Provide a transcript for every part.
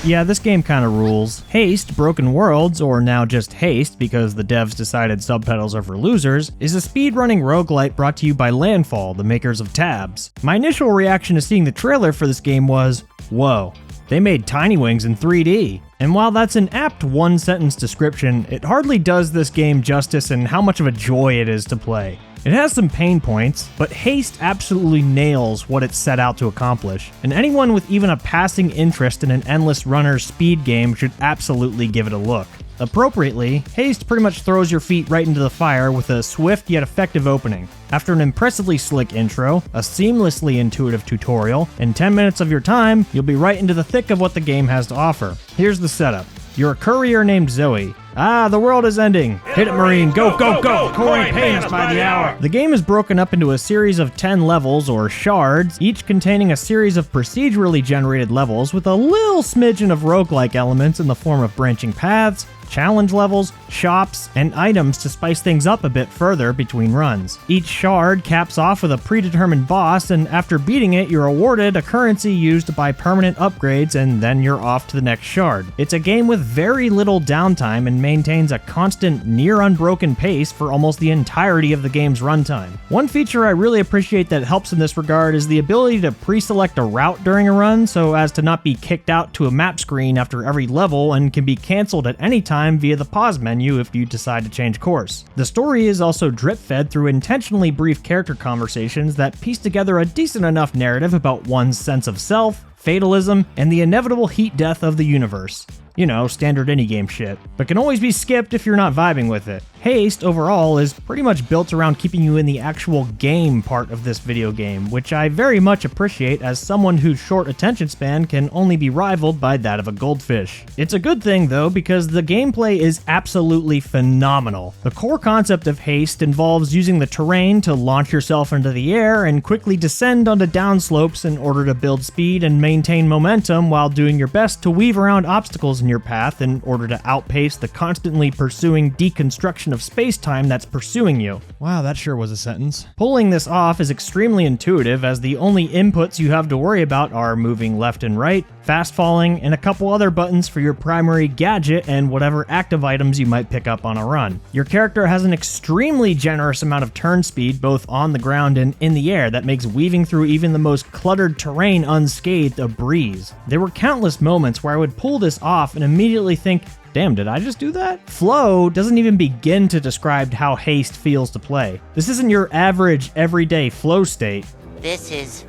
Yeah, this game kinda rules. HASTE Broken Worlds, or now just HASTE because the devs decided subtitles are for losers, is a speedrunning roguelite brought to you by Landfall, the makers of Tabs. My initial reaction to seeing the trailer for this game was, whoa, they made Tiny Wings in 3D. And while that's an apt one-sentence description, it hardly does this game justice in how much of a joy it is to play. It has some pain points, but HASTE absolutely nails what it set out to accomplish, and anyone with even a passing interest in an endless runner speed game should absolutely give it a look. Appropriately, HASTE pretty much throws your feet right into the fire with a swift yet effective opening. After an impressively slick intro, a seamlessly intuitive tutorial, and 10 minutes of your time, you'll be right into the thick of what the game has to offer. Here's the setup. You're a courier named Zoe. Ah, the world is ending. Hit it, Marine. Go, go, go. Corey paying us by the hour. The game is broken up into a series of 10 levels, or shards, each containing a series of procedurally generated levels with a little smidgen of roguelike elements in the form of branching paths, challenge levels, shops, and items to spice things up a bit further between runs. Each shard caps off with a predetermined boss, and after beating it, you're awarded a currency used to buy permanent upgrades, and then you're off to the next shard. It's a game with very little downtime and maintains a constant, near unbroken pace for almost the entirety of the game's runtime. One feature I really appreciate that helps in this regard is the ability to pre-select a route during a run so as to not be kicked out to a map screen after every level and can be cancelled at any time via the pause menu if you decide to change course. The story is also drip-fed through intentionally brief character conversations that piece together a decent enough narrative about one's sense of self, fatalism, and the inevitable heat death of the universe. You know, standard indie game shit, but can always be skipped if you're not vibing with it. HASTE overall is pretty much built around keeping you in the actual game part of this video game, which I very much appreciate as someone whose short attention span can only be rivaled by that of a goldfish. It's a good thing though, because the gameplay is absolutely phenomenal. The core concept of HASTE involves using the terrain to launch yourself into the air and quickly descend onto downslopes in order to build speed and maintain momentum while doing your best to weave around obstacles in your path in order to outpace the constantly pursuing deconstruction of space-time that's pursuing you. Wow, that sure was a sentence. Pulling this off is extremely intuitive, as the only inputs you have to worry about are moving left and right, fast falling, and a couple other buttons for your primary gadget and whatever active items you might pick up on a run. Your character has an extremely generous amount of turn speed both on the ground and in the air that makes weaving through even the most cluttered terrain unscathed a breeze. There were countless moments where I would pull this off and immediately think, damn, did I just do that? Flow doesn't even begin to describe how HASTE feels to play. This isn't your average, everyday flow state. This is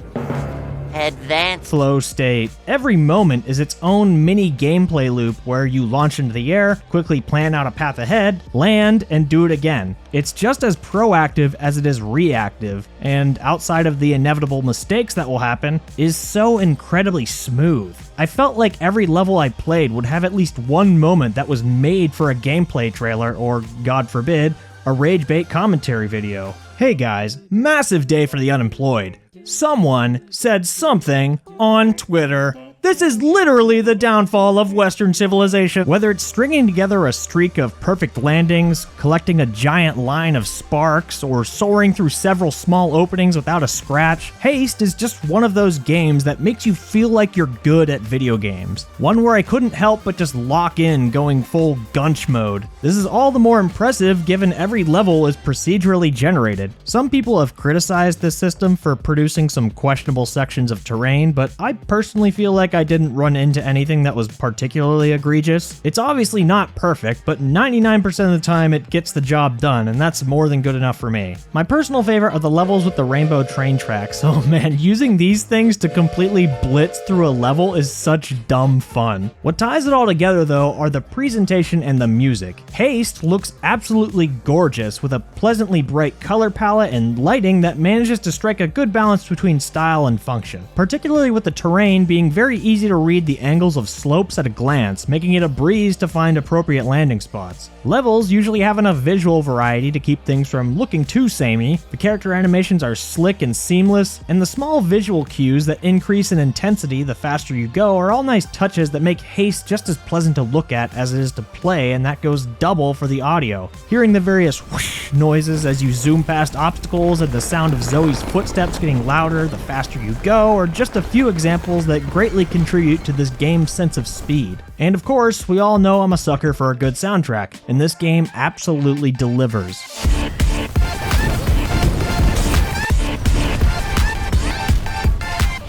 advanced flow state. Every moment is its own mini gameplay loop where you launch into the air, quickly plan out a path ahead, land, and do it again. It's just as proactive as it is reactive, and outside of the inevitable mistakes that will happen, is so incredibly smooth. I felt like every level I played would have at least one moment that was made for a gameplay trailer or, God forbid, a rage bait commentary video. Hey guys, massive day for the unemployed. Someone said something on Twitter. This is literally the downfall of Western civilization. Whether it's stringing together a streak of perfect landings, collecting a giant line of sparks, or soaring through several small openings without a scratch, HASTE is just one of those games that makes you feel like you're good at video games. One where I couldn't help but just lock in going full gunch mode. This is all the more impressive given every level is procedurally generated. Some people have criticized this system for producing some questionable sections of terrain, but I personally feel like I didn't run into anything that was particularly egregious. It's obviously not perfect, but 99% of the time it gets the job done, and that's more than good enough for me. My personal favorite are the levels with the rainbow train tracks. Oh man, using these things to completely blitz through a level is such dumb fun. What ties it all together though are the presentation and the music. HASTE looks absolutely gorgeous with a pleasantly bright color palette and lighting that manages to strike a good balance between style and function, particularly with the terrain being very easy to read the angles of slopes at a glance, making it a breeze to find appropriate landing spots. Levels usually have enough visual variety to keep things from looking too samey, the character animations are slick and seamless, and the small visual cues that increase in intensity the faster you go are all nice touches that make HASTE just as pleasant to look at as it is to play, and that goes double for the audio. Hearing the various whoosh noises as you zoom past obstacles and the sound of Zoe's footsteps getting louder the faster you go are just a few examples that greatly contribute to this game's sense of speed. And of course, we all know I'm a sucker for a good soundtrack, and this game absolutely delivers.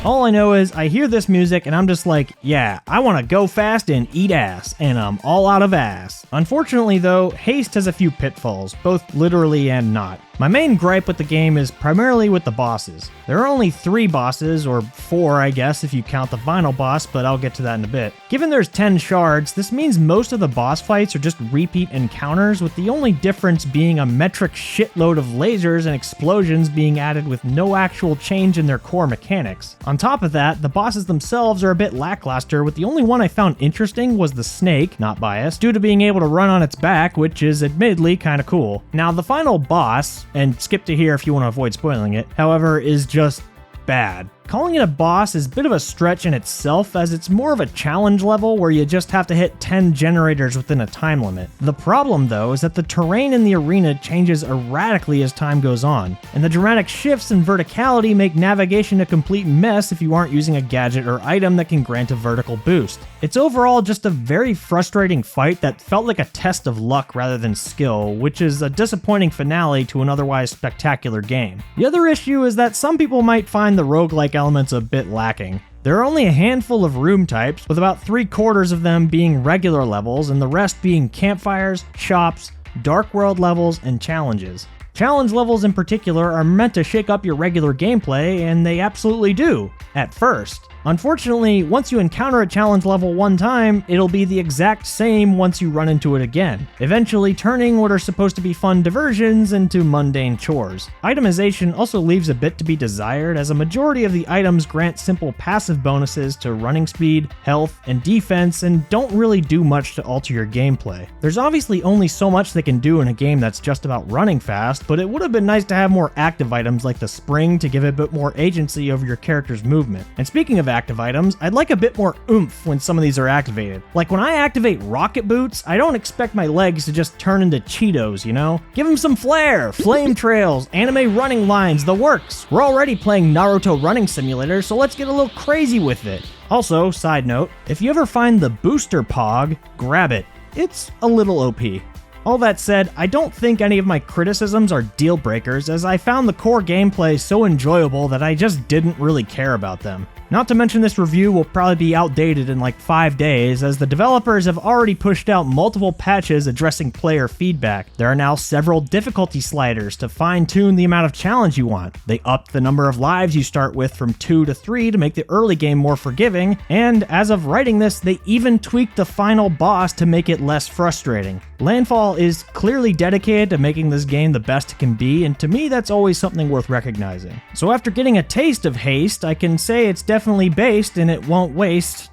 All I know is I hear this music and I'm just like, yeah, I want to go fast and eat ass, and I'm all out of ass. Unfortunately though, Haste has a few pitfalls, both literally and not. My main gripe with the game is primarily with the bosses. There are only 3 bosses, or 4 I guess if you count the final boss, but I'll get to that in a bit. Given there's 10 shards, this means most of the boss fights are just repeat encounters, with the only difference being a metric shitload of lasers and explosions being added with no actual change in their core mechanics. On top of that, the bosses themselves are a bit lackluster, with the only one I found interesting was the snake, not biased, due to being able to run on its back, which is admittedly kinda cool. Now the final boss, and skip to here if you want to avoid spoiling it, however, is just bad. Calling it a boss is a bit of a stretch in itself, as it's more of a challenge level where you just have to hit 10 generators within a time limit. The problem though is that the terrain in the arena changes erratically as time goes on, and the dramatic shifts in verticality make navigation a complete mess if you aren't using a gadget or item that can grant a vertical boost. It's overall just a very frustrating fight that felt like a test of luck rather than skill, which is a disappointing finale to an otherwise spectacular game. The other issue is that some people might find the roguelike elements a bit lacking. There are only a handful of room types, with about 3/4 of them being regular levels and the rest being campfires, shops, dark world levels, and challenges. Challenge levels in particular are meant to shake up your regular gameplay, and they absolutely do, at first. Unfortunately, once you encounter a challenge level one time, it'll be the exact same once you run into it again, eventually turning what are supposed to be fun diversions into mundane chores. Itemization also leaves a bit to be desired, as a majority of the items grant simple passive bonuses to running speed, health, and defense, and don't really do much to alter your gameplay. There's obviously only so much they can do in a game that's just about running fast, but it would have been nice to have more active items like the spring to give it a bit more agency over your character's movement. And speaking of active items, I'd like a bit more oomph when some of these are activated. Like when I activate rocket boots, I don't expect my legs to just turn into Cheetos, you know? Give them some flair, flame trails, anime running lines, the works. We're already playing Naruto Running Simulator, so let's get a little crazy with it. Also, side note, if you ever find the booster pog, grab it. It's a little OP. All that said, I don't think any of my criticisms are deal breakers, as I found the core gameplay so enjoyable that I just didn't really care about them. Not to mention this review will probably be outdated in like 5 days, as the developers have already pushed out multiple patches addressing player feedback. There are now several difficulty sliders to fine-tune the amount of challenge you want. They upped the number of lives you start with from 2 to 3 to make the early game more forgiving, and as of writing this, they even tweaked the final boss to make it less frustrating. Landfall is clearly dedicated to making this game the best it can be, and to me that's always something worth recognizing. So after getting a taste of Haste, I can say it's definitely based and it won't waste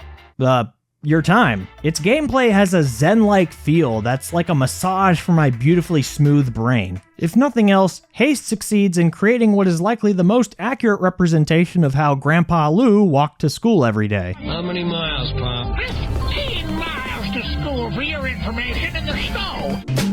your time. Its gameplay has a zen-like feel that's like a massage for my beautifully smooth brain. If nothing else, Haste succeeds in creating what is likely the most accurate representation of how Grandpa Lou walked to school every day. How many miles, Pop? 15 miles to school for your information in the snow.